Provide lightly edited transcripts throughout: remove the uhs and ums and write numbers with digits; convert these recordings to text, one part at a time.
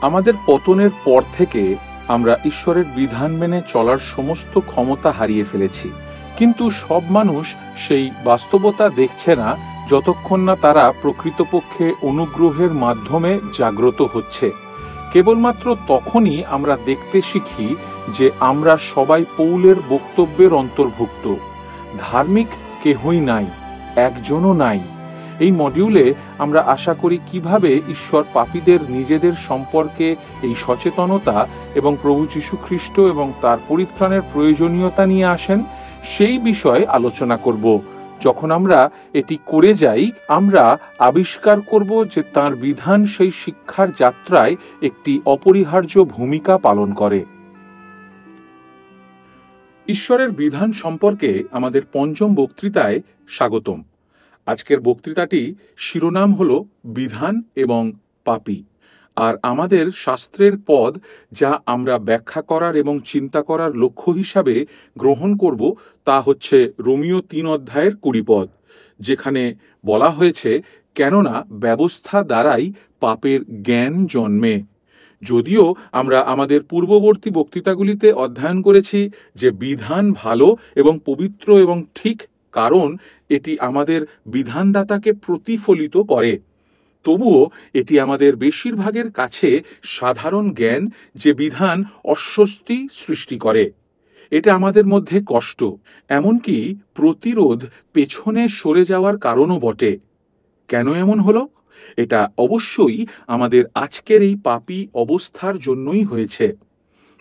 আমাদের পতনের পর থেকে আমরা ঈশ্বরের বিধান মেনে চলার সমস্ত ক্ষমতা হারিয়ে ফেলেছি, কিন্তু সব মানুষ সেই বাস্তবতা দেখছে না যতক্ষণ না তারা প্রকৃতপক্ষে অনুগ্রহের মাধ্যমে জাগ্রত হচ্ছে। কেবলমাত্র তখনই আমরা দেখতে শিখি যে আমরা সবাই পৌলের বক্তব্যের অন্তর্ভুক্ত। ধার্মিক কেহই নাই, একজনও নাই। এই মডিউলে আমরা আশা করি কিভাবে ঈশ্বর পাপীদের নিজেদের সম্পর্কে এই সচেতনতা এবং প্রভু যীশু খ্রিস্ট এবং তার পরিত্রাণের প্রয়োজনীয়তা নিয়ে আসেন সেই বিষয়ে আলোচনা করব। যখন আমরা এটি করে যাই, আমরা আবিষ্কার করব যে তাঁর বিধান সেই শিক্ষার যাত্রায় একটি অপরিহার্য ভূমিকা পালন করে। ঈশ্বরের বিধান সম্পর্কে আমাদের পঞ্চম বক্তৃতায় স্বাগতম। আজকের বক্তৃতাটি শিরোনাম হল বিধান এবং পাপী। আর আমাদের শাস্ত্রের পদ যা আমরা ব্যাখ্যা করার এবং চিন্তা করার লক্ষ্য হিসাবে গ্রহণ করব তা হচ্ছে রোমীয় 3 অধ্যায়ের 20 পদ, যেখানে বলা হয়েছে, কেননা ব্যবস্থা দ্বারাই পাপের জ্ঞান জন্মে। যদিও আমরা আমাদের পূর্ববর্তী বক্তৃতাগুলিতে অধ্যয়ন করেছি যে বিধান ভালো এবং পবিত্র এবং ঠিক, কারণ এটি আমাদের বিধানদাতাকে প্রতিফলিত করে, তবুও এটি আমাদের বেশিরভাগের কাছে সাধারণ জ্ঞান যে বিধান অস্বস্তি সৃষ্টি করে। এটা আমাদের মধ্যে কষ্ট, এমনকি প্রতিরোধ পেছনে সরে যাওয়ার কারণও বটে। কেন এমন হলো? এটা অবশ্যই আমাদের আজকের এই পাপী অবস্থার জন্যই হয়েছে।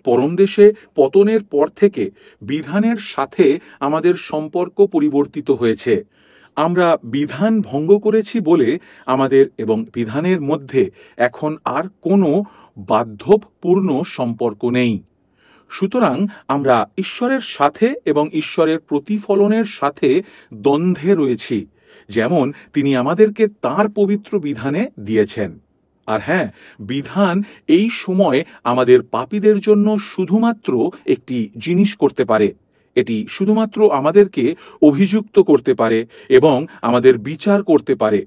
পরমদেশে পতনের পর থেকে বিধানের সাথে আমাদের সম্পর্ক পরিবর্তিত হয়েছে। আমরা বিধান ভঙ্গ করেছি বলে আমাদের এবং বিধানের মধ্যে এখন আর কোনো বাধ্যপূর্ণ সম্পর্ক নেই। সুতরাং আমরা ঈশ্বরের সাথে এবং ঈশ্বরের প্রতিফলনের সাথে দ্বন্দ্বে রয়েছি, যেমন তিনি আমাদেরকে তাঁর পবিত্র বিধানে দিয়েছেন। আর হ্যাঁ, বিধান এই সময় আমাদের পাপীদের জন্য শুধুমাত্র একটি জিনিস করতে পারে। এটি শুধুমাত্র আমাদেরকে অভিযুক্ত করতে পারে এবং আমাদের বিচার করতে পারে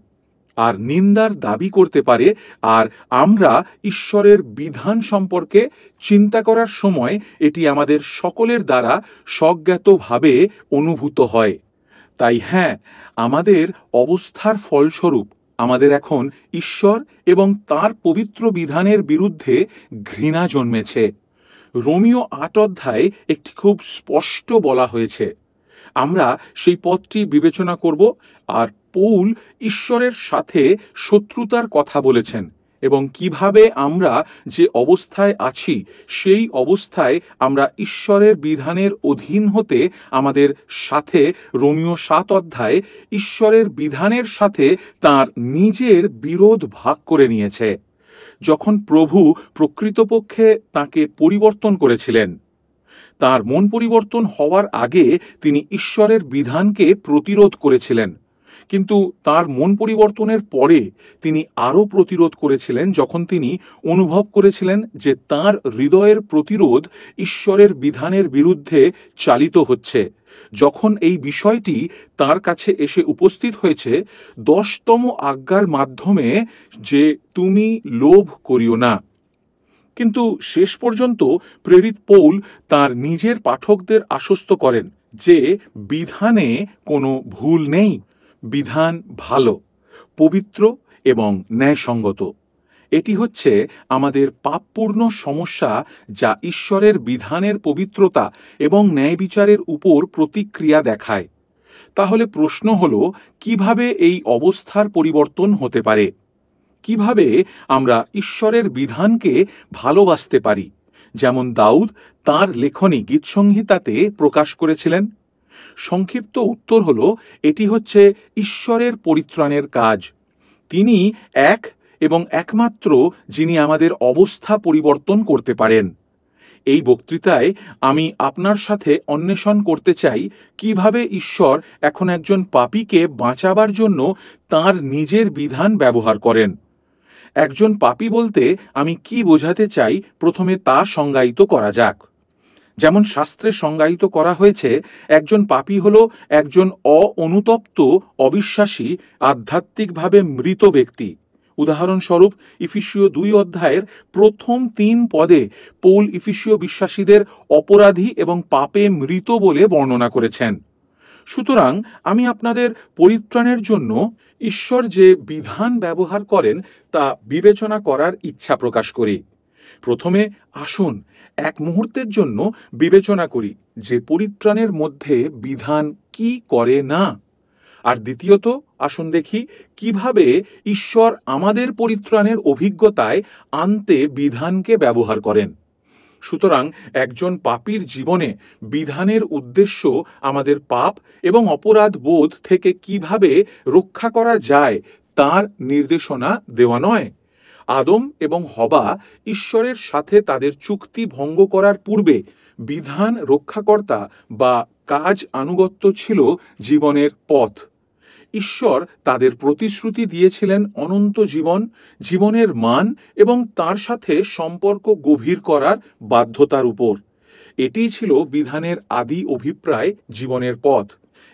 আর নিন্দার দাবি করতে পারে। আর আমরা ঈশ্বরের বিধান সম্পর্কে চিন্তা করার সময় এটি আমাদের সকলের দ্বারা স্বজ্ঞাতভাবে অনুভূত হয়। তাই হ্যাঁ, আমাদের অবস্থার ফলস্বরূপ আমাদের এখন ঈশ্বর এবং তাঁর পবিত্র বিধানের বিরুদ্ধে ঘৃণা জন্মেছে। রোমীয় 8 অধ্যায়ে একটি খুব স্পষ্ট বলা হয়েছে। আমরা সেই পদটি বিবেচনা করব। আর পৌল ঈশ্বরের সাথে শত্রুতার কথা বলেছেন এবং কিভাবে আমরা যে অবস্থায় আছি সেই অবস্থায় আমরা ঈশ্বরের বিধানের অধীন হতে আমাদের সাথে রোমীয় 7 অধ্যায়ে ঈশ্বরের বিধানের সাথে তার নিজের বিরোধ ভাগ করে নিয়েছে। যখন প্রভু প্রকৃতপক্ষে তাকে পরিবর্তন করেছিলেন, তার মন পরিবর্তন হওয়ার আগে তিনি ঈশ্বরের বিধানকে প্রতিরোধ করেছিলেন, কিন্তু তার মন পরিবর্তনের পরে তিনি আরও প্রতিরোধ করেছিলেন যখন তিনি অনুভব করেছিলেন যে তার হৃদয়ের প্রতিরোধ ঈশ্বরের বিধানের বিরুদ্ধে চালিত হচ্ছে। যখন এই বিষয়টি তার কাছে এসে উপস্থিত হয়েছে 10তম আজ্ঞার মাধ্যমে, যে তুমি লোভ করিও না। কিন্তু শেষ পর্যন্ত প্রেরিত পৌল তার নিজের পাঠকদের আশ্বস্ত করেন যে বিধানে কোনো ভুল নেই, বিধান ভালো, পবিত্র এবং ন্যায়সঙ্গত। এটি হচ্ছে আমাদের পাপপূর্ণ সমস্যা, যা ঈশ্বরের বিধানের পবিত্রতা এবং ন্যায় বিচারের উপর প্রতিক্রিয়া দেখায়। তাহলে প্রশ্ন হলো, কিভাবে এই অবস্থার পরিবর্তন হতে পারে? কিভাবে আমরা ঈশ্বরের বিধানকে ভালোবাসতে পারি, যেমন দাউদ তাঁর লেখনী গীতসংহিতাতে প্রকাশ করেছিলেন? সংক্ষিপ্ত উত্তর হল, এটি হচ্ছে ঈশ্বরের পরিত্রাণের কাজ। তিনি এক এবং একমাত্র যিনি আমাদের অবস্থা পরিবর্তন করতে পারেন। এই বক্তৃতায় আমি আপনার সাথে অন্বেষণ করতে চাই কিভাবে ঈশ্বর এখন একজন পাপীকে বাঁচাবার জন্য তাঁর নিজের বিধান ব্যবহার করেন। একজন পাপী বলতে আমি কি বোঝাতে চাই, প্রথমে তা সংজ্ঞায়িত করা যাক। যেমন শাস্ত্রে সংজ্ঞায়িত করা হয়েছে, একজন পাপী হল একজন অনুতপ্ত, অবিশ্বাসী, আধ্যাত্মিকভাবে মৃত ব্যক্তি। উদাহরণস্বরূপ ইফিসীয় 2 অধ্যায়ের প্রথম 3 পদে পৌল ইফিসীয় বিশ্বাসীদের অপরাধী এবং পাপে মৃত বলে বর্ণনা করেছেন। সুতরাং আমি আপনাদের পরিত্রাণের জন্য ঈশ্বর যে বিধান ব্যবহার করেন তা বিবেচনা করার ইচ্ছা প্রকাশ করি। প্রথমে আসুন এক মুহূর্তের জন্য বিবেচনা করি যে পরিত্রাণের মধ্যে বিধান কি করে না, আর দ্বিতীয়ত আসুন দেখি কিভাবে ঈশ্বর আমাদের পরিত্রাণের অভিজ্ঞতায় আনতে বিধানকে ব্যবহার করেন। সুতরাং একজন পাপীর জীবনে বিধানের উদ্দেশ্য আমাদের পাপ এবং অপরাধ বোধ থেকে কিভাবে রক্ষা করা যায় তার নির্দেশনা দেওয়া নয়। আদম এবং হবা ঈশ্বরের সাথে তাদের চুক্তি ভঙ্গ করার পূর্বে বিধান রক্ষাকর্তা বা কাজ আনুগত্য ছিল জীবনের পথ। ঈশ্বর তাদের প্রতিশ্রুতি দিয়েছিলেন অনন্ত জীবন, জীবনের মান এবং তার সাথে সম্পর্ক গভীর করার বাধ্যতার উপর। এটিই ছিল বিধানের আদি অভিপ্রায়, জীবনের পথ।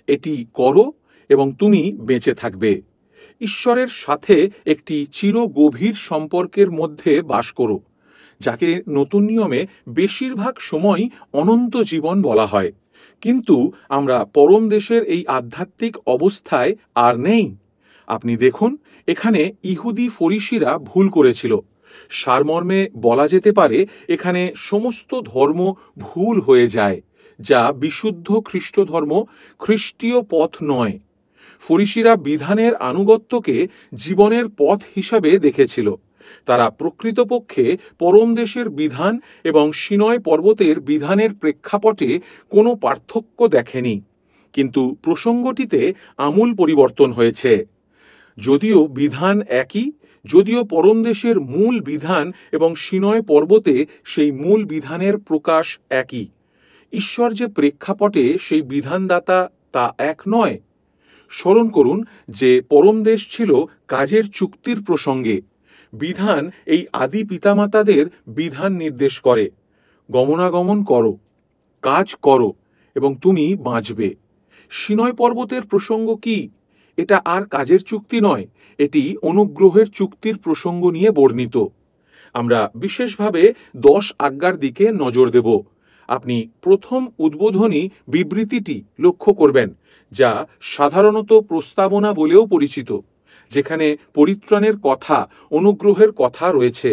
এটি করো এবং তুমি বেঁচে থাকবে। ঈশ্বরের সাথে একটি চিরগভীর সম্পর্কের মধ্যে বাস করো, যাকে নতুন নিয়মে বেশিরভাগ সময়ই অনন্ত জীবন বলা হয়। কিন্তু আমরা পরম দেশের এই আধ্যাত্মিক অবস্থায় আর নেই। আপনি দেখুন, এখানে ইহুদি ফরিসিরা ভুল করেছিল। সারমর্মে বলা যেতে পারে এখানে সমস্ত ধর্ম ভুল হয়ে যায়, যা বিশুদ্ধ খ্রিস্ট ধর্ম, খ্রিস্টীয় পথ নয়। ফরিসিরা বিধানের আনুগত্যকে জীবনের পথ হিসাবে দেখেছিল। তারা প্রকৃতপক্ষে পরম দেশের বিধান এবং সিনয় পর্বতের বিধানের প্রেক্ষাপটে কোনো পার্থক্য দেখেনি। কিন্তু প্রসঙ্গটিতে আমূল পরিবর্তন হয়েছে। যদিও বিধান একই, যদিও পরম দেশের মূল বিধান এবং সিনয় পর্বতে সেই মূল বিধানের প্রকাশ একই, ঈশ্বর যে প্রেক্ষাপটে সেই বিধানদাতা তা এক নয়। স্মরণ করুন যে পরম দেশ ছিল কাজের চুক্তির প্রসঙ্গে। বিধান এই আদি পিতামাতাদের বিধান নির্দেশ করে, গমনাগমন করো, কাজ করো এবং তুমি বাঁচবে। সিনয় পর্বতের প্রসঙ্গ কি? এটা আর কাজের চুক্তি নয়, এটি অনুগ্রহের চুক্তির প্রসঙ্গ নিয়ে বর্ণিত। আমরা বিশেষভাবে 10 আজ্ঞার দিকে নজর দেব। আপনি প্রথম উদ্বোধনী বিবৃতিটি লক্ষ্য করবেন, যা সাধারণত প্রস্তাবনা বলেও পরিচিত, যেখানে পরিত্রাণের কথা, অনুগ্রহের কথা রয়েছে।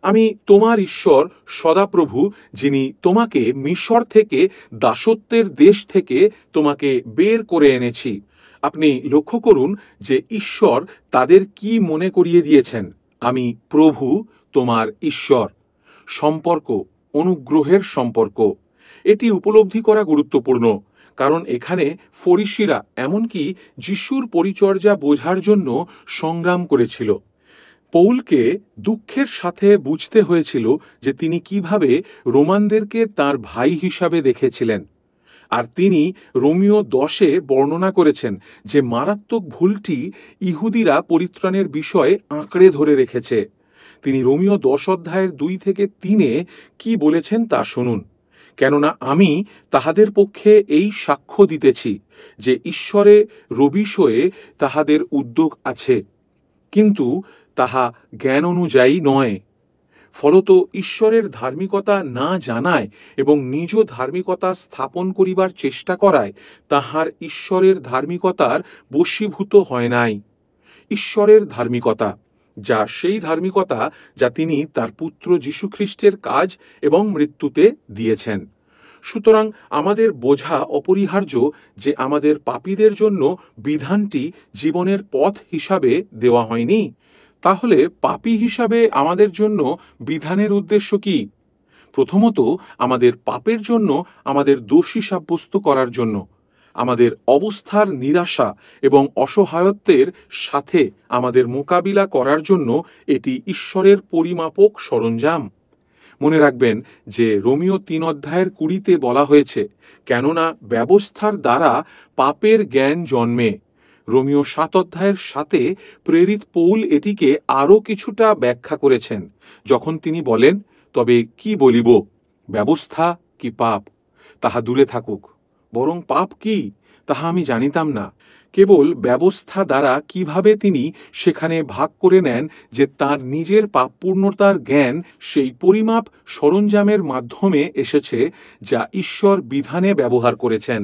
আমি তোমার ঈশ্বর সদাপ্রভু, যিনি তোমাকে মিশর থেকে, দাসত্বের দেশ থেকে তোমাকে বের করে এনেছি। আপনি লক্ষ্য করুন যে ঈশ্বর তাদের কি মনে করিয়ে দিয়েছেন, আমি প্রভু তোমার ঈশ্বর। সম্পর্ক, অনুগ্রহের সম্পর্ক, এটি উপলব্ধি করা গুরুত্বপূর্ণ, কারণ এখানে ফরিসিরা এমনকি যিশুর পরিচর্যা বোঝার জন্য সংগ্রাম করেছিল। পৌলকে দুঃখের সাথে বুঝতে হয়েছিল যে তিনি কিভাবে রোমানদেরকে তার ভাই হিসাবে দেখেছিলেন। আর তিনি রোমীয় 10-এ বর্ণনা করেছেন যে মারাত্মক ভুলটি ইহুদিরা পরিত্রাণের বিষয়ে আঁকড়ে ধরে রেখেছে। তিনি রোমীয় 10 অধ্যায়ের 2-3 কি বলেছেন তা শুনুন। কেননা আমি তাহাদের পক্ষে এই সাক্ষ্য দিতেছি যে ঈশ্বরে রবিষয়ে তাহাদের উদ্যোগ আছে, কিন্তু তাহা জ্ঞান অনুযায়ী নয়। ফলত ঈশ্বরের ধার্মিকতা না জানায় এবং নিজ ধার্মিকতা স্থাপন করিবার চেষ্টা করায় তাহার ঈশ্বরের ধার্মিকতার বশীভূত হয় নাই। ঈশ্বরের ধার্মিকতা, যা সেই ধার্মিকতা যা তিনি তার পুত্র যীশুখ্রিস্টের কাজ এবং মৃত্যুতে দিয়েছেন। সুতরাং আমাদের বোঝা অপরিহার্য যে আমাদের পাপীদের জন্য বিধানটি জীবনের পথ হিসাবে দেওয়া হয়নি। তাহলে পাপী হিসাবে আমাদের জন্য বিধানের উদ্দেশ্য কি? প্রথমত, আমাদের পাপের জন্য আমাদের দোষী সাব্যস্ত করার জন্য, আমাদের অবস্থার নিরাশা এবং অসহায়ত্বের সাথে আমাদের মোকাবিলা করার জন্য এটি ঈশ্বরের পরিমাপক সরঞ্জাম। মনে রাখবেন যে রোমীয় 3 অধ্যায়ের 20-তে বলা হয়েছে, কেননা ব্যবস্থার দ্বারা পাপের জ্ঞান জন্মে। রোমীয় 7 অধ্যায়ের 7-এ প্রেরিত পৌল এটিকে আরও কিছুটা ব্যাখ্যা করেছেন, যখন তিনি বলেন, তবে কি বলিব, ব্যবস্থা কি পাপ? তাহা দূরে থাকুক। বরং পাপ কি, তাহা আমি জানিতাম না, কেবল ব্যবস্থা দ্বারা কিভাবে তিনি সেখানে ভাগ করে নেন যে তার নিজের পাপপূর্ণতার জ্ঞান সেই পরিমাপ সরঞ্জামের মাধ্যমে এসেছে যা ঈশ্বর বিধানে ব্যবহার করেছেন।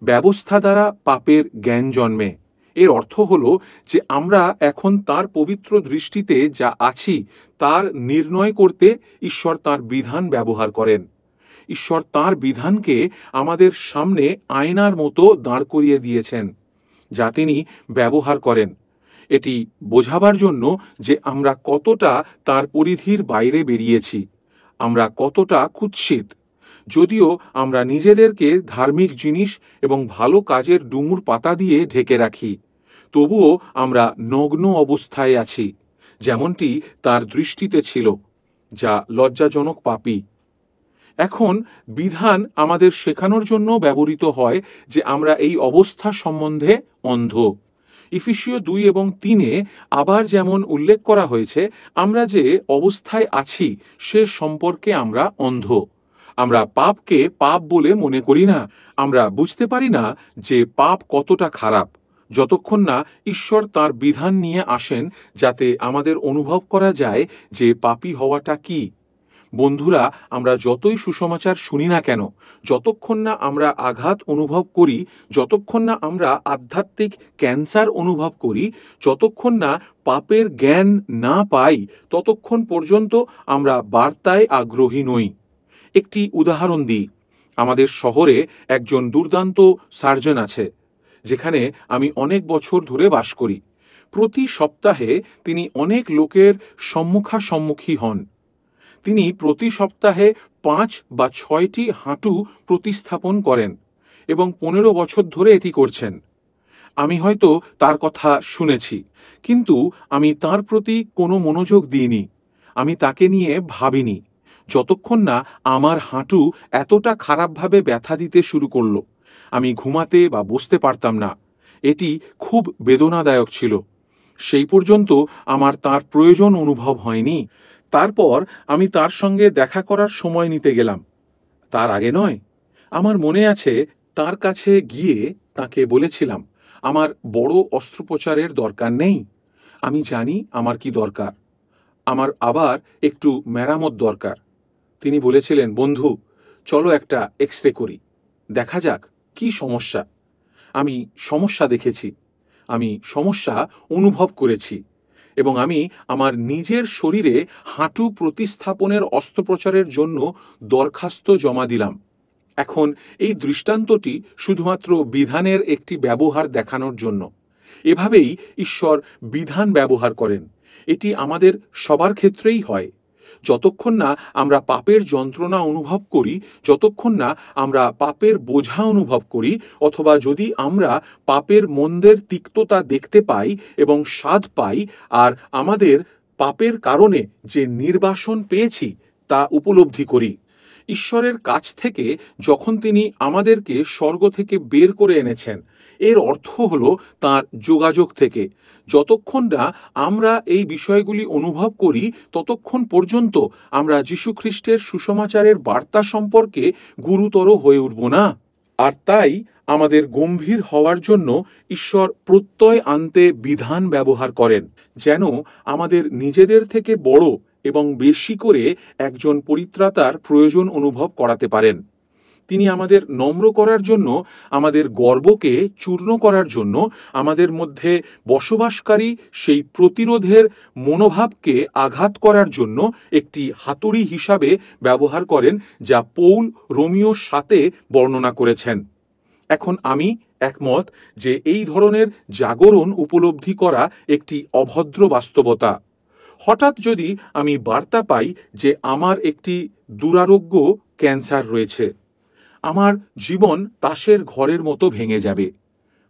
ব্যবস্থা দ্বারা পাপের জ্ঞান জন্মে। এর অর্থ হল যে আমরা এখন তার পবিত্র দৃষ্টিতে যা আছি তার নির্ণয় করতে ঈশ্বর তার বিধান ব্যবহার করেন। ঈশ্বর তার বিধানকে আমাদের সামনে আয়নার মতো দাঁড় করিয়ে দিয়েছেন, যা তিনি ব্যবহার করেন এটি বোঝাবার জন্য যে আমরা কতটা তার পরিধির বাইরে বেরিয়েছি, আমরা কতটা কুৎসিত। যদিও আমরা নিজেদেরকে ধার্মিক জিনিস এবং ভালো কাজের ডুমুর পাতা দিয়ে ঢেকে রাখি, তবুও আমরা নগ্ন অবস্থায় আছি, যেমনটি তার দৃষ্টিতে ছিল, যা লজ্জাজনক পাপী। এখন বিধান আমাদের শেখানোর জন্য ব্যবহৃত হয় যে আমরা এই অবস্থা সম্বন্ধে অন্ধ। ইফিসীয় 2 এবং 3-এ আবার যেমন উল্লেখ করা হয়েছে, আমরা যে অবস্থায় আছি সে সম্পর্কে আমরা অন্ধ। আমরা পাপকে পাপ বলে মনে করি না। আমরা বুঝতে পারি না যে পাপ কতটা খারাপ, যতক্ষণ না ঈশ্বর তার বিধান নিয়ে আসেন, যাতে আমাদের অনুভব করা যায় যে পাপী হওয়াটা কি। বন্ধুরা, আমরা যতই সুসমাচার শুনি না কেন, যতক্ষণ না আমরা আঘাত অনুভব করি, যতক্ষণ না আমরা আধ্যাত্মিক ক্যান্সার অনুভব করি, যতক্ষণ না পাপের জ্ঞান না পাই, ততক্ষণ পর্যন্ত আমরা বার্তায় আগ্রহী নই। একটি উদাহরণ দিই। আমাদের শহরে একজন দুর্দান্ত সার্জন আছে, যেখানে আমি অনেক বছর ধরে বাস করি। প্রতি সপ্তাহে তিনি অনেক লোকের সম্মুখী হন। তিনি প্রতি সপ্তাহে 5 বা 6টি হাঁটু প্রতিস্থাপন করেন এবং 15 বছর ধরে এটি করছেন। আমি হয়তো তার কথা শুনেছি, কিন্তু আমি তার প্রতি কোনো মনোযোগ দিইনি। আমি তাকে নিয়ে ভাবিনি, যতক্ষণ না আমার হাঁটু এতটা খারাপভাবে ব্যথা দিতে শুরু করলো। আমি ঘুমাতে বা বসতে পারতাম না। এটি খুব বেদনাদায়ক ছিল। সেই পর্যন্ত আমার তার প্রয়োজন অনুভব হয়নি। তারপর আমি তার সঙ্গে দেখা করার সময় নিতে গেলাম। তার আগে নয়। আমার মনে আছে তার কাছে গিয়ে তাকে বলেছিলাম, আমার বড় অস্ত্রোপচারের দরকার নেই। আমি জানি আমার কি দরকার। আমার আবার একটু মেরামত দরকার। তিনি বলেছিলেন, বন্ধু, চলো একটা এক্স-রে করি, দেখা যাক কি সমস্যা। আমি সমস্যা দেখেছি, আমি সমস্যা অনুভব করেছি এবং আমি আমার নিজের শরীরে হাঁটু প্রতিস্থাপনের অস্ত্রোপচারের জন্য দরখাস্ত জমা দিলাম। এখন এই দৃষ্টান্তটি শুধুমাত্র বিধানের একটি ব্যবহার দেখানোর জন্য। এভাবেই ঈশ্বর বিধান ব্যবহার করেন। এটি আমাদের সবার ক্ষেত্রেই হয়। যতক্ষণ না আমরা পাপের যন্ত্রণা অনুভব করি, যতক্ষণ না আমরা পাপের বোঝা অনুভব করি, অথবা যদি আমরা পাপের মন্দের তিক্ততা দেখতে পাই এবং স্বাদ পাই, আর আমাদের পাপের কারণে যে নির্বাসন পেয়েছি তা উপলব্ধি করি। ঈশ্বরের কাছ থেকে যখন তিনি আমাদেরকে স্বর্গ থেকে বের করে এনেছেন, এর অর্থ হল তাঁর যোগাযোগ থেকে। যতক্ষণ না আমরা এই বিষয়গুলি অনুভব করি, ততক্ষণ পর্যন্ত আমরা যীশুখ্রিস্টের সুসমাচারের বার্তা সম্পর্কে গুরুতর হয়ে উঠব না। আর তাই আমাদের গম্ভীর হওয়ার জন্য ঈশ্বর প্রত্যয় আনতে বিধান ব্যবহার করেন, যেন আমাদের নিজেদের থেকে বড় এবং বেশি করে একজন পরিত্রাতার প্রয়োজন অনুভব করাতে পারেন। তিনি আমাদের নম্র করার জন্য, আমাদের গর্বকে চূর্ণ করার জন্য, আমাদের মধ্যে বসবাসকারী সেই প্রতিরোধের মনোভাবকে আঘাত করার জন্য একটি হাতুড়ি হিসাবে ব্যবহার করেন, যা পৌল রোমিওর সাথে বর্ণনা করেছেন। এখন আমি একমত যে এই ধরনের জাগরণ উপলব্ধি করা একটি অভদ্র বাস্তবতা। হঠাৎ যদি আমি বার্তা পাই যে আমার একটি দুরারোগ্য ক্যান্সার রয়েছে, আমার জীবন তাসের ঘরের মতো ভেঙে যাবে।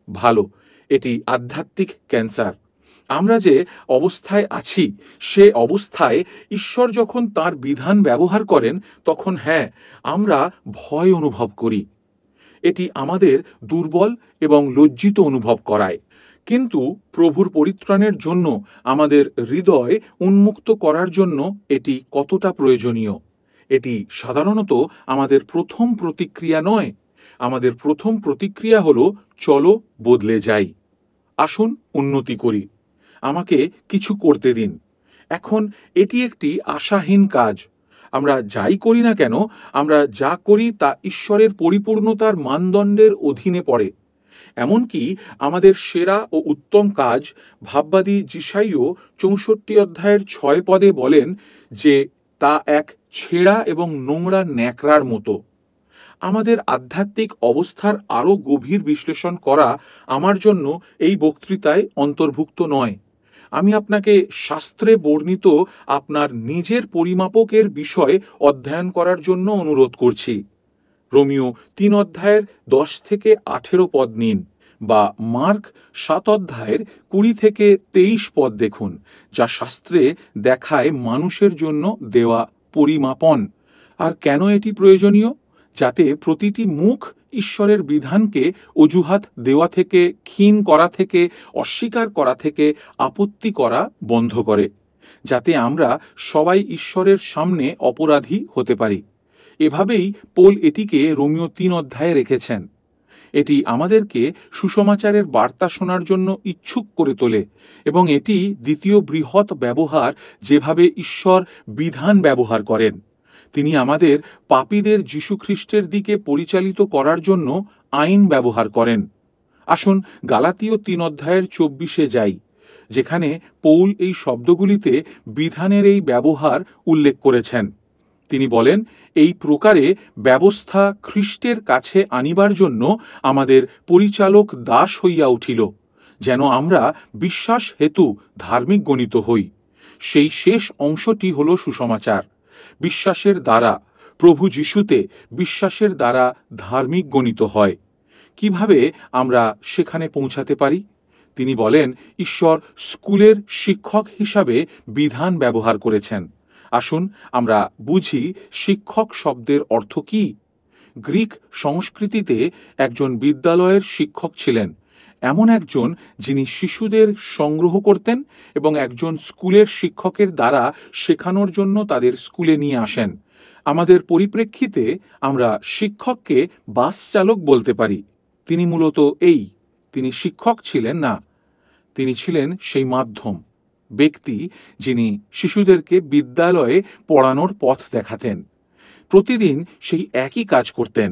ভালো, এটি আধ্যাত্মিক ক্যান্সার। আমরা যে অবস্থায় আছি সে অবস্থায় ঈশ্বর যখন তার বিধান ব্যবহার করেন, তখন হ্যাঁ, আমরা ভয় অনুভব করি। এটি আমাদের দুর্বল এবং লজ্জিত অনুভব করায়। কিন্তু প্রভুর পরিত্রাণের জন্য আমাদের হৃদয় উন্মুক্ত করার জন্য এটি কতটা প্রয়োজনীয়। এটি সাধারণত আমাদের প্রথম প্রতিক্রিয়া নয়। আমাদের প্রথম প্রতিক্রিয়া হলো, চলো বদলে যাই। আসুন উন্নতি করি, আমাকে কিছু করতে দিন। এখন এটি একটি আশাহীন কাজ। আমরা যাই করি না কেন, আমরা যা করি তা ঈশ্বরের পরিপূর্ণতার মানদণ্ডের অধীনে পড়ে। এমনকি আমাদের সেরা ও উত্তম কাজ, ভাববাদী যিশাইও 64 অধ্যায়ের 6 পদে বলেন যে তা এক ছেঁড়া এবং নোংরা ন্যাকড়ার মতো। আমাদের আধ্যাত্মিক অবস্থার আরও গভীর বিশ্লেষণ করা আমার জন্য এই বক্তৃতায় অন্তর্ভুক্ত নয়। আমি আপনাকে শাস্ত্রে বর্ণিত আপনার নিজের পরিমাপকের বিষয় অধ্যয়ন করার জন্য অনুরোধ করছি। রোমিও 3 অধ্যায়ের 10 থেকে 18 পদ নিন, বা মার্ক 7 অধ্যায়ের 20 থেকে 23 পদ দেখুন, যা শাস্ত্রে দেখায় মানুষের জন্য দেওয়া পরিমাপন। আর কেন এটি প্রয়োজনীয়? যাতে প্রতিটি মুখ ঈশ্বরের বিধানকে অজুহাত দেওয়া থেকে, ক্ষীণ করা থেকে, অস্বীকার করা থেকে, আপত্তি করা বন্ধ করে, যাতে আমরা সবাই ঈশ্বরের সামনে অপরাধী হতে পারি। এভাবেই পৌল এটিকে রোমিও 3 অধ্যায়ে রেখেছেন। এটি আমাদেরকে সুসমাচারের বার্তা শোনার জন্য ইচ্ছুক করে তোলে, এবং এটি দ্বিতীয় বৃহৎ ব্যবহার যেভাবে ঈশ্বর বিধান ব্যবহার করেন। তিনি আমাদের পাপীদের যীশুখ্রিস্টের দিকে পরিচালিত করার জন্য আইন ব্যবহার করেন। আসুন গালাতীয় 3 অধ্যায়ের 24-এ যাই, যেখানে পৌল এই শব্দগুলিতে বিধানের এই ব্যবহার উল্লেখ করেছেন। তিনি বলেন, এই প্রকারে ব্যবস্থা খ্রিস্টের কাছে আনিবার জন্য আমাদের পরিচালক দাস হইয়া উঠিল, যেন আমরা বিশ্বাস হেতু ধার্মিক গণিত হই। সেই শেষ অংশটি হল সুসমাচার। বিশ্বাসের দ্বারা, প্রভু যিশুতে বিশ্বাসের দ্বারা ধার্মিক গণিত হয়। কিভাবে আমরা সেখানে পৌঁছাতে পারি? তিনি বলেন, ঈশ্বর স্কুলের শিক্ষক হিসাবে বিধান ব্যবহার করেছেন। আসুন আমরা বুঝি শিক্ষক শব্দের অর্থ কি। গ্রিক সংস্কৃতিতে একজন বিদ্যালয়ের শিক্ষক ছিলেন এমন একজন যিনি শিশুদের সংগ্রহ করতেন এবং একজন স্কুলের শিক্ষকের দ্বারা শেখানোর জন্য তাদের স্কুলে নিয়ে আসেন। আমাদের পরিপ্রেক্ষিতে আমরা শিক্ষককে বাস চালক বলতে পারি। তিনি মূলত তিনি শিক্ষক ছিলেন না, তিনি ছিলেন সেই মাধ্যম ব্যক্তি যিনি শিশুদেরকে বিদ্যালয়ে পড়ানোর পথ দেখাতেন। প্রতিদিন সেই একই কাজ করতেন।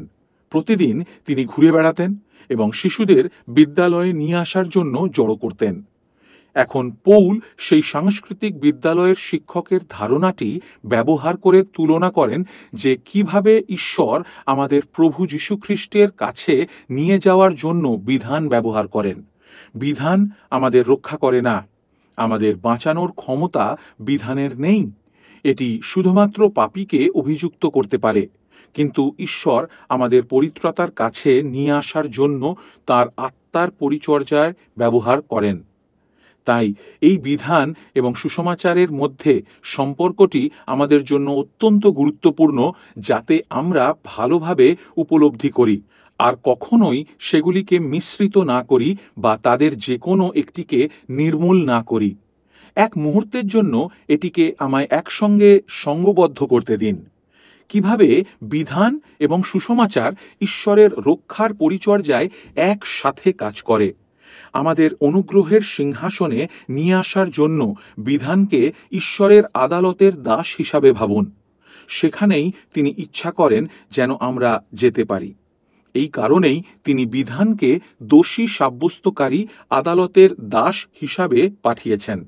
প্রতিদিন তিনি ঘুরে বেড়াতেন এবং শিশুদের বিদ্যালয়ে নিয়ে আসার জন্য জড়ো করতেন। এখন পৌল সেই সাংস্কৃতিক বিদ্যালয়ের শিক্ষকের ধারণাটি ব্যবহার করে তুলনা করেন যে কিভাবে ঈশ্বর আমাদের প্রভু যীশুখ্রিস্টের কাছে নিয়ে যাওয়ার জন্য বিধান ব্যবহার করেন। বিধান আমাদের রক্ষা করে না, আমাদের বাঁচানোর ক্ষমতা বিধানের নেই। এটি শুধুমাত্র পাপীকে অভিযুক্ত করতে পারে, কিন্তু ঈশ্বর আমাদের পরিত্রাতার কাছে নিয়ে আসার জন্য তার আত্মার পরিচর্যায় ব্যবহার করেন। তাই এই বিধান এবং সুসমাচারের মধ্যে সম্পর্কটি আমাদের জন্য অত্যন্ত গুরুত্বপূর্ণ, যাতে আমরা ভালোভাবে উপলব্ধি করি আর কখনোই সেগুলিকে মিশ্রিত না করি বা তাদের যে কোনো একটিকে নির্মূল না করি। এক মুহূর্তের জন্য এটিকে আমায় একসঙ্গে সঙ্গবদ্ধ করতে দিন। কিভাবে বিধান এবং সুসমাচার ঈশ্বরের রক্ষার পরিচর্যায় একসাথে কাজ করে। আমাদের অনুগ্রহের সিংহাসনে নিয়ে আসার জন্য বিধানকে ঈশ্বরের আদালতের দাস হিসাবে ভাবুন। সেখানেই তিনি ইচ্ছা করেন যেন আমরা যেতে পারি। এই কারণেই তিনি বিধানকে দোষী সাব্যস্তকারী আদালতের দাস হিসাবে পাঠিয়েছেন,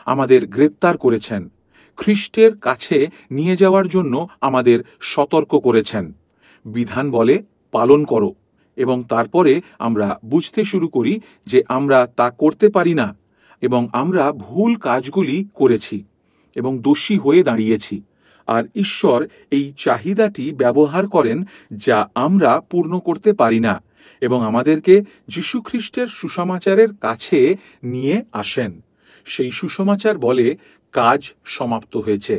আমাদের গ্রেপ্তার করেছেন, খ্রিস্টের কাছে নিয়ে যাওয়ার জন্য আমাদের সতর্ক করেছেন। বিধান বলে পালন করো, এবং তারপরে আমরা বুঝতে শুরু করি যে আমরা তা করতে পারি না এবং আমরা ভুল কাজগুলি করেছি এবং দোষী হয়ে দাঁড়িয়েছি। আর ঈশ্বর এই চাহিদাটি ব্যবহার করেন যা আমরা পূর্ণ করতে পারি না, এবং আমাদেরকে যীশুখ্রিস্টের সুসমাচারের কাছে নিয়ে আসেন। সেই সুসমাচার বলে কাজ সমাপ্ত হয়েছে।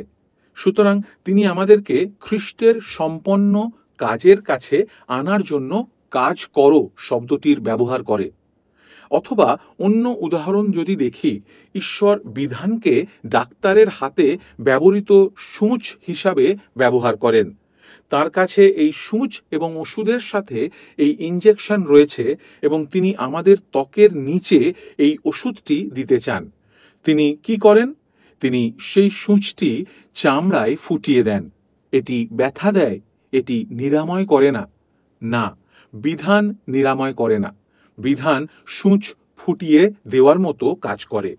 সুতরাং তিনি আমাদেরকে খ্রিস্টের সম্পন্ন কাজের কাছে আনার জন্য কাজ করো শব্দটির ব্যবহার করে। অথবা অন্য উদাহরণ যদি দেখি, ঈশ্বর বিধানকে ডাক্তারের হাতে ব্যবহৃত সূঁচ হিসাবে ব্যবহার করেন। তার কাছে এই সূঁচ এবং ওষুধের সাথে এই ইনজেকশন রয়েছে এবং তিনি আমাদের ত্বকের নিচে এই ওষুধটি দিতে চান। তিনি কি করেন? তিনি সেই সূঁচটি চামড়ায় ফুটিয়ে দেন। এটি ব্যথা দেয়, এটি নিরাময় করে না। না, বিধান নিরাময় করে না। বিধান সূঁচ ফুটিয়ে দেওয়ার মতো কাজ করে,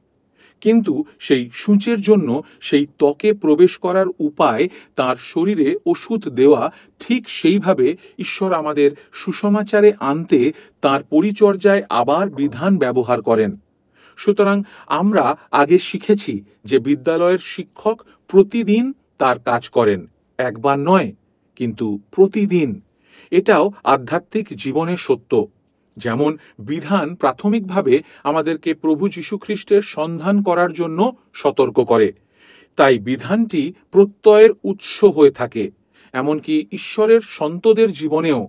কিন্তু সেই সূঁচের জন্য সেই ত্বকে প্রবেশ করার উপায় তার শরীরে ওষুধ দেওয়া, ঠিক সেইভাবে ঈশ্বর আমাদের সুসমাচারে আনতে তার পরিচর্যায় আবার বিধান ব্যবহার করেন। সুতরাং আমরা আগে শিখেছি যে বিদ্যালয়ের শিক্ষক প্রতিদিন তার কাজ করেন, একবার নয় কিন্তু প্রতিদিন। এটাও আধ্যাত্মিক জীবনের সত্য। যেমন বিধান প্রাথমিকভাবে আমাদেরকে প্রভু যীশুখ্রিস্টের সন্ধান করার জন্য সতর্ক করে, তাই বিধানটি প্রত্যয়ের উৎস হয়ে থাকে। এমনকি ঈশ্বরের সন্তদের জীবনেও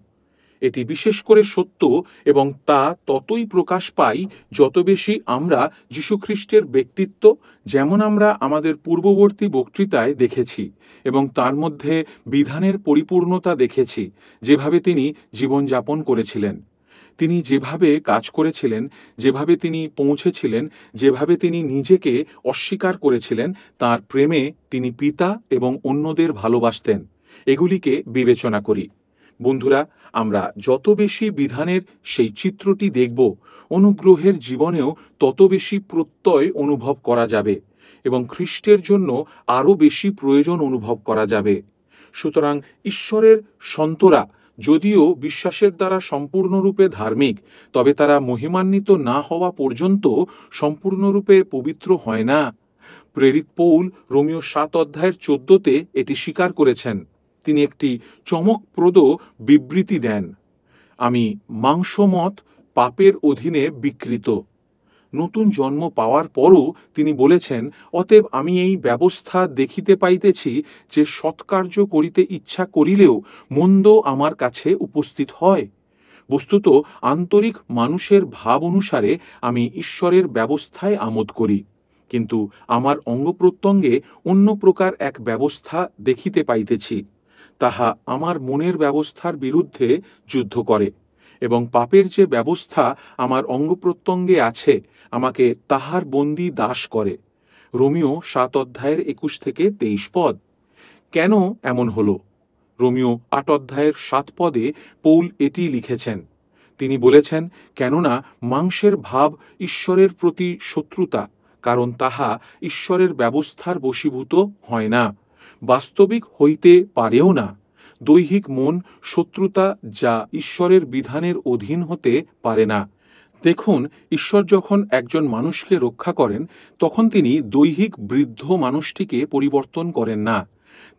এটি বিশেষ করে সত্য, এবং তা ততই প্রকাশ পাই যত বেশি আমরা যীশুখ্রিস্টের ব্যক্তিত্ব, যেমন আমরা আমাদের পূর্ববর্তী বক্তৃতায় দেখেছি, এবং তার মধ্যে বিধানের পরিপূর্ণতা দেখেছি। যেভাবে তিনি জীবনযাপন করেছিলেন, তিনি যেভাবে কাজ করেছিলেন, যেভাবে তিনি পৌঁছেছিলেন, যেভাবে তিনি নিজেকে অস্বীকার করেছিলেন, তার প্রেমে তিনি পিতা এবং অন্যদের ভালোবাসতেন, এগুলিকে বিবেচনা করি। বন্ধুরা, আমরা যত বেশি বিধানের সেই চিত্রটি দেখব, অনুগ্রহের জীবনেও তত বেশি প্রত্যয় অনুভব করা যাবে এবং খ্রিস্টের জন্য আরও বেশি প্রয়োজন অনুভব করা যাবে। সুতরাং ঈশ্বরের সন্তরা যদিও বিশ্বাসের দ্বারা সম্পূর্ণরূপে ধার্মিক, তবে তারা মহিমান্বিত না হওয়া পর্যন্ত সম্পূর্ণরূপে পবিত্র হয় না। প্রেরিত পৌল রোমীয় 7 অধ্যায়ের 14তে এটি স্বীকার করেছেন। তিনি একটি চমকপ্রদ বিবৃতি দেন, আমি মাংসমত পাপের অধীনে বিকৃত। নতুন জন্ম পাওয়ার পরও তিনি বলেছেন, অতএব আমি এই ব্যবস্থা দেখিতে পাইতেছি যে সৎকার্য করিতে ইচ্ছা করিলেও মন্দ আমার কাছে উপস্থিত হয়। বস্তুত আন্তরিক মানুষের ভাব অনুসারে আমি ঈশ্বরের ব্যবস্থায় আমোদ করি, কিন্তু আমার অঙ্গপ্রত্যঙ্গে অন্য প্রকার এক ব্যবস্থা দেখিতে পাইতেছি, তাহা আমার মনের ব্যবস্থার বিরুদ্ধে যুদ্ধ করে, এবং পাপের যে ব্যবস্থা আমার অঙ্গপ্রত্যঙ্গে আছে আমাকে তাহার বন্দী দাস করে। রোমীয় 7 অধ্যায়ের 21 থেকে 23 পদ। কেন এমন হলো? রোমীয় 8 অধ্যায়ের 7 পদে পৌল এটি লিখেছেন। তিনি বলেছেন, কেননা মাংসের ভাব ঈশ্বরের প্রতি শত্রুতা, কারণ তাহা ঈশ্বরের ব্যবস্থার বশীভূত হয় না, বাস্তবিক হইতে পারেও না। দৈহিক মন শত্রুতা, যা ঈশ্বরের বিধানের অধীন হতে পারে না। দেখুন, ঈশ্বর যখন একজন মানুষকে রক্ষা করেন, তখন তিনি দৈহিক বৃদ্ধ মানুষটিকে পরিবর্তন করেন না।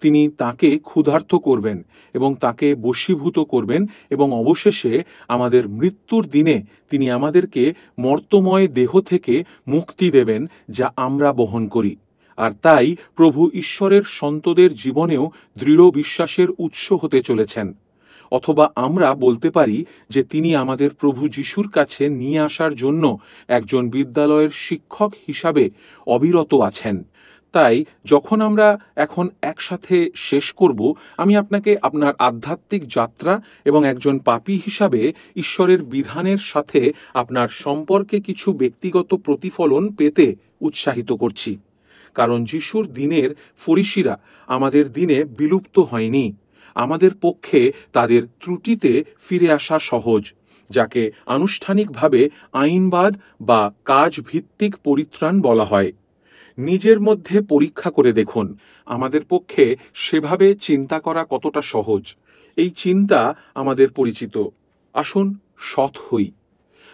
তিনি তাকে ক্ষুধার্ত করবেন এবং তাকে বশীভূত করবেন, এবং অবশেষে আমাদের মৃত্যুর দিনে তিনি আমাদেরকে মর্তময় দেহ থেকে মুক্তি দেবেন, যা আমরা বহন করি। আর তাই প্রভু ঈশ্বরের সন্তদের জীবনেও দৃঢ় বিশ্বাসের উৎস হতে চলেছেন। অথবা আমরা বলতে পারি যে তিনি আমাদের প্রভু যিশুর কাছে নিয়ে আসার জন্য একজন বিদ্যালয়ের শিক্ষক হিসাবে অবিরত আছেন। তাই যখন আমরা এখন একসাথে শেষ করব, আমি আপনাকে আপনার আধ্যাত্মিক যাত্রা এবং একজন পাপী হিসাবে ঈশ্বরের বিধানের সাথে আপনার সম্পর্কে কিছু ব্যক্তিগত প্রতিফলন পেতে উৎসাহিত করছি। কারণ যিশুর দিনের ফরিসিরা আমাদের দিনে বিলুপ্ত হয়নি। আমাদের পক্ষে তাদের ত্রুটিতে ফিরে আসা সহজ, যাকে আনুষ্ঠানিকভাবে আইনবাদ বা কাজ ভিত্তিক পরিত্রাণ বলা হয়। নিজের মধ্যে পরীক্ষা করে দেখুন, আমাদের পক্ষে সেভাবে চিন্তা করা কতটা সহজ। এই চিন্তা আমাদের পরিচিত। আসুন সৎ হই।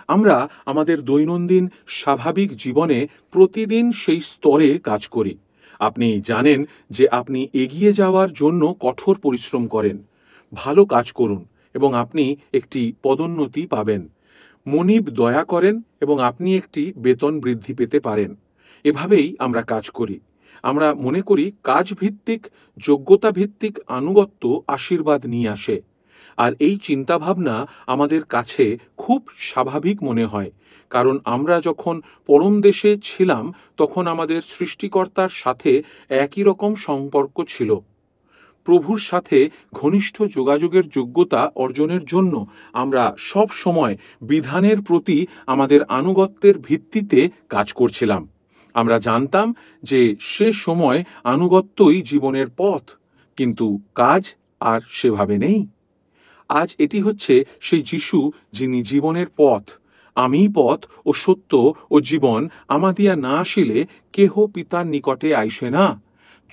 আমরা আমাদের দৈনন্দিন স্বাভাবিক জীবনে প্রতিদিন সেই স্তরে কাজ করি। আপনি জানেন যে আপনি এগিয়ে যাওয়ার জন্য কঠোর পরিশ্রম করেন। ভালো কাজ করুন এবং আপনি একটি পদোন্নতি পাবেন। মনিব দয়া করেন এবং আপনি একটি বেতন বৃদ্ধি পেতে পারেন। এভাবেই আমরা কাজ করি। আমরা মনে করি কাজ ভিত্তিক, যোগ্যতা ভিত্তিক আনুগত্য আশীর্বাদ নিয়ে আসে। আর এই চিন্তাভাবনা আমাদের কাছে খুব স্বাভাবিক মনে হয়, কারণ আমরা যখন পরম দেশে ছিলাম তখন আমাদের সৃষ্টিকর্তার সাথে একই রকম সম্পর্ক ছিল। প্রভুর সাথে ঘনিষ্ঠ যোগাযোগের যোগ্যতা অর্জনের জন্য আমরা সব সময় বিধানের প্রতি আমাদের আনুগত্যের ভিত্তিতে কাজ করছিলাম। আমরা জানতাম যে সে সময় আনুগত্যই জীবনের পথ, কিন্তু কাজ আর সেভাবে নেই। আজ এটি হচ্ছে সেই যিশু যিনি জীবনের পথ। আমিই পথ ও সত্য ও জীবন, আমাদিয়া না আসিলে কেহ পিতার নিকটে আইসে না।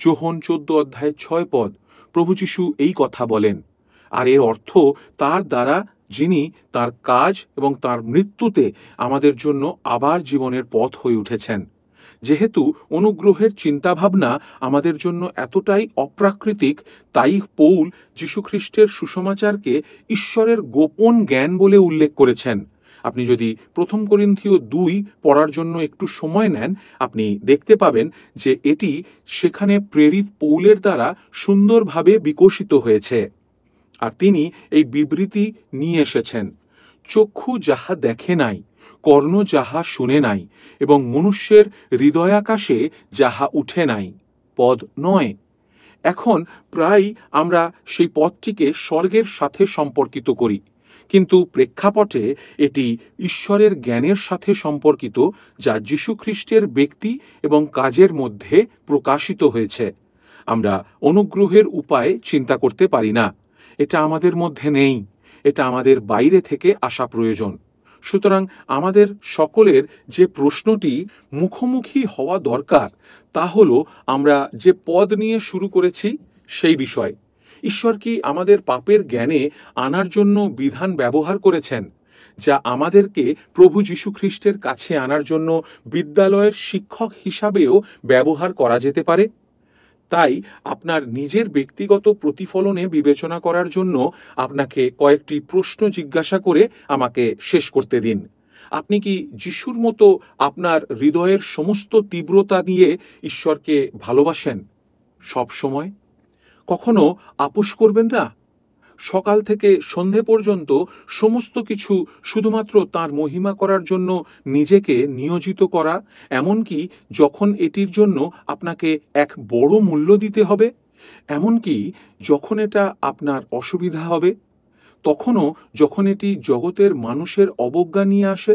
যোহন 14:6 প্রভু যিশু এই কথা বলেন। আর এর অর্থ তার দ্বারা যিনি তার কাজ এবং তার মৃত্যুতে আমাদের জন্য আবার জীবনের পথ হয়ে উঠেছেন। যেহেতু অনুগ্রহের চিন্তাভাবনা আমাদের জন্য এতটাই অপ্রাকৃতিক, তাই পৌল যীশুখ্রিস্টের সুসমাচারকে ঈশ্বরের গোপন জ্ঞান বলে উল্লেখ করেছেন। আপনি যদি 1 করিন্থীয় 2 পড়ার জন্য একটু সময় নেন, আপনি দেখতে পাবেন যে এটি সেখানে প্রেরিত পৌলের দ্বারা সুন্দরভাবে বিকশিত হয়েছে। আর তিনি এই বিবৃতি নিয়ে এসেছেন, চক্ষু যাহা দেখে নাই, কর্ণ যাহা শুনে নাই, এবং মনুষ্যের হৃদয়াকাশে যাহা উঠে নাই। পদ 9। এখন প্রায় আমরা সেই পদটিকে স্বর্গের সাথে সম্পর্কিত করি, কিন্তু প্রেক্ষাপটে এটি ঈশ্বরের জ্ঞানের সাথে সম্পর্কিত, যা যীশুখ্রিস্টের ব্যক্তি এবং কাজের মধ্যে প্রকাশিত হয়েছে। আমরা অনুগ্রহের উপায় চিন্তা করতে পারি না, এটা আমাদের মধ্যে নেই, এটা আমাদের বাইরে থেকে আসা প্রয়োজন। সুতরাং আমাদের সকলের যে প্রশ্নটি মুখোমুখি হওয়া দরকার তা হল, আমরা যে পদ নিয়ে শুরু করেছি সেই বিষয়। ঈশ্বর কি আমাদের পাপের জ্ঞানে আনার জন্য বিধান ব্যবহার করেছেন, যা আমাদেরকে প্রভু যীশুখ্রিস্টের কাছে আনার জন্য বিদ্যালয়ের শিক্ষক হিসাবেও ব্যবহার করা যেতে পারে? তাই আপনার নিজের ব্যক্তিগত প্রতিফলনে বিবেচনা করার জন্য আপনাকে কয়েকটি প্রশ্ন জিজ্ঞাসা করে আমাকে শেষ করতে দিন। আপনি কি যিশুর মতো আপনার হৃদয়ের সমস্ত তীব্রতা দিয়ে ঈশ্বরকে ভালোবাসেন? সব সময়? কখনো আপোস করবেন না? সকাল থেকে সন্ধে পর্যন্ত সমস্ত কিছু শুধুমাত্র তাঁর মহিমা করার জন্য নিজেকে নিয়োজিত করা, এমনকি যখন এটির জন্য আপনাকে এক বড় মূল্য দিতে হবে, এমনকি যখন এটা আপনার অসুবিধা হবে, তখনও যখন এটি জগতের মানুষের অবজ্ঞা নিয়ে আসে,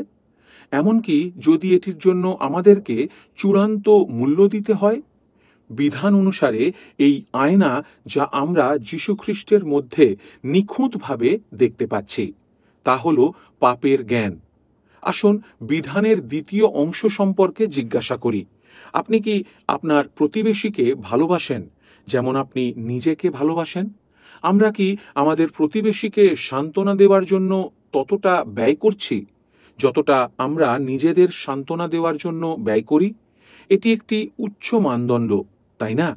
এমনকি যদি এটির জন্য আমাদেরকে চূড়ান্ত মূল্য দিতে হয়। বিধান অনুসারে এই আয়না যা আমরা যীশুখ্রিস্টের মধ্যে নিখুঁতভাবে দেখতে পাচ্ছি, তা হল পাপের জ্ঞান। আসুন বিধানের দ্বিতীয় অংশ সম্পর্কে জিজ্ঞাসা করি। আপনি কি আপনার প্রতিবেশীকে ভালোবাসেন যেমন আপনি নিজেকে ভালোবাসেন? আমরা কি আমাদের প্রতিবেশীকে সান্ত্বনা দেওয়ার জন্য ততটা ব্যয় করছি যতটা আমরা নিজেদের সান্ত্বনা দেওয়ার জন্য ব্যয় করি? এটি একটি উচ্চ মানদণ্ড, তাই না?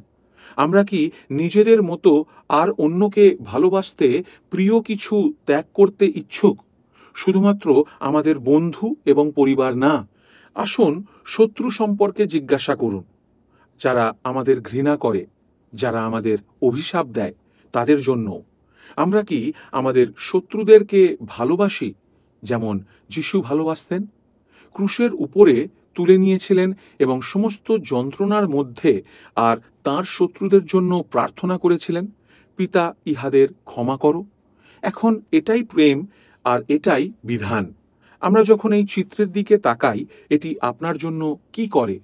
আমরা কি নিজেদের মতো আর অন্যকে ভালোবাসতে প্রিয় কিছু ত্যাগ করতে ইচ্ছুক? শুধুমাত্র আমাদের বন্ধু এবং পরিবার না, আসুন শত্রু সম্পর্কে জিজ্ঞাসা করুন। যারা আমাদের ঘৃণা করে, যারা আমাদের অভিশাপ দেয়, তাদের জন্য আমরা কি আমাদের শত্রুদেরকে ভালোবাসি যেমন যিশু ভালোবাসতেন? ক্রুশের উপরে তুলে নিয়েছিলেন এবং সমস্ত যন্ত্রণার মধ্যে আর তাঁর শত্রুদের জন্য প্রার্থনা করেছিলেন, পিতা, ইহাদের ক্ষমা করো। এখন এটাই প্রেম আর এটাই বিধান। আমরা যখন এই চিত্রের দিকে তাকাই, এটি আপনার জন্য কি করে?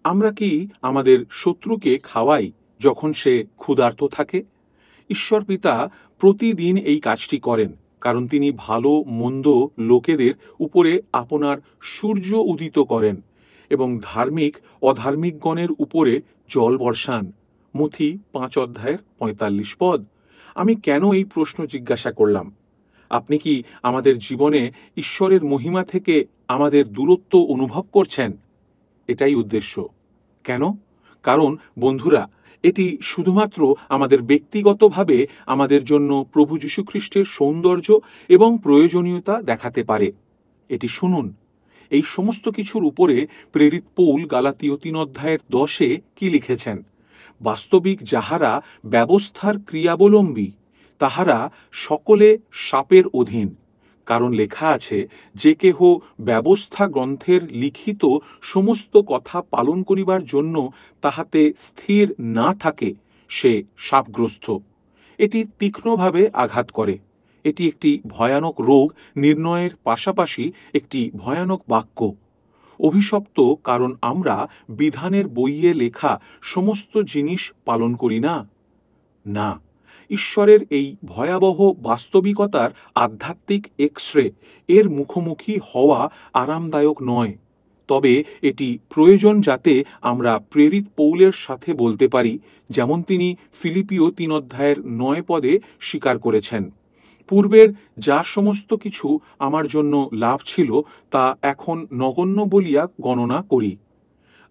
আমরা কি আমাদের শত্রুকে খাওয়াই যখন সে ক্ষুধার্ত থাকে? ঈশ্বর পিতা প্রতিদিন এই কাজটি করেন, কারণ তিনি ভালো মন্দ লোকেদের উপরে আপনার সূর্য উদিত করেন এবং ধার্মিক অধার্মিকগণের উপরে জল বর্ষান। মথি 5:45 আমি কেন এই প্রশ্ন জিজ্ঞাসা করলাম? আপনি কি আমাদের জীবনে ঈশ্বরের মহিমা থেকে আমাদের দূরত্ব অনুভব করছেন? এটাই উদ্দেশ্য। কেন? কারণ বন্ধুরা, এটি শুধুমাত্র আমাদের ব্যক্তিগতভাবে আমাদের জন্য প্রভু যীশুখ্রিস্টের সৌন্দর্য এবং প্রয়োজনীয়তা দেখাতে পারে। এটি শুনুন, এই সমস্ত কিছুর উপরে প্রেরিত পৌল গালাতীয় 3:10 কি লিখেছেন? বাস্তবিক যাহারা ব্যবস্থার ক্রিয়াবলম্বী, তাহারা সকলে শাপের অধীন। কারণ লেখা আছে, যে কেহ ব্যবস্থা গ্রন্থের লিখিত সমস্ত কথা পালন করিবার জন্য তাহাতে স্থির না থাকে, সে শাপগ্রস্ত। এটি তীক্ষ্ণভাবে আঘাত করে। এটি একটি ভয়ানক রোগ নির্ণয়ের পাশাপাশি একটি ভয়ানক বাক্য। অভিশপ্ত কারণ আমরা বিধানের বইয়ে লেখা সমস্ত জিনিস পালন করি না। না, ঈশ্বরের এই ভয়াবহ বাস্তবিকতার আধ্যাত্মিক এক্সরে এর মুখোমুখি হওয়া আরামদায়ক নয়। তবে এটি প্রয়োজন যাতে আমরা প্রেরিত পৌলের সাথে বলতে পারি, যেমন তিনি ফিলিপিও 3:9 স্বীকার করেছেন, পূর্বের যা সমস্ত কিছু আমার জন্য লাভ ছিল তা এখন নগণ্য বলিয়া গণনা করি।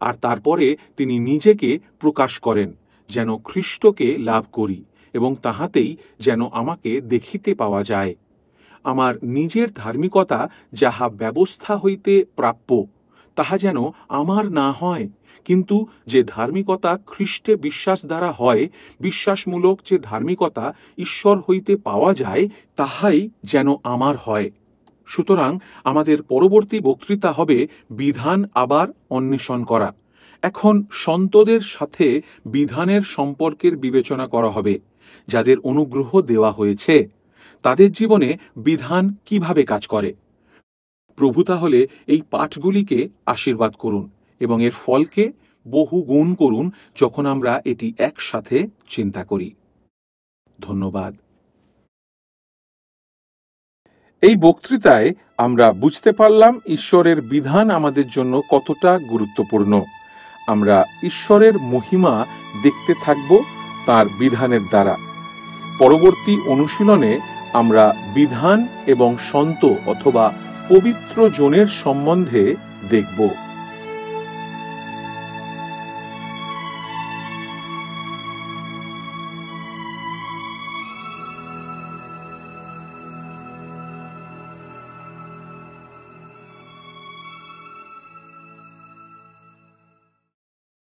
আর তারপরে তিনি নিজেকে প্রকাশ করেন, যেন খ্রিস্টকে লাভ করি এবং তাহাতেই যেন আমাকে দেখিতে পাওয়া যায়। আমার নিজের ধার্মিকতা যাহা ব্যবস্থা হইতে প্রাপ্য তাহা যেন আমার না হয়, কিন্তু যে ধার্মিকতা খ্রিস্টে বিশ্বাস দ্বারা হয়, বিশ্বাসমূলক যে ধার্মিকতা ঈশ্বর হইতে পাওয়া যায়, তাহাই যেন আমার হয়। সুতরাং আমাদের পরবর্তী বক্তৃতা হবে বিধান আবার অন্বেষণ করা। এখন সন্তদের সাথে বিধানের সম্পর্কের বিবেচনা করা হবে, যাদের অনুগ্রহ দেওয়া হয়েছে। তাদের জীবনে বিধান কিভাবে কাজ করে। প্রভু তাহলে এই পাঠগুলিকে আশীর্বাদ করুন এবং এর ফলকে বহু গুণ করুন যখন আমরা এটি একসাথে চিন্তা করি। ধন্যবাদ। এই বক্তৃতায় আমরা বুঝতে পারলাম ঈশ্বরের বিধান আমাদের জন্য কতটা গুরুত্বপূর্ণ। আমরা ঈশ্বরের মহিমা দেখতে থাকব তার বিধানের দ্বারা। পরবর্তী অনুশীলনে আমরা বিধান এবং সন্ত অথবা পবিত্র জনের সম্বন্ধে দেখব।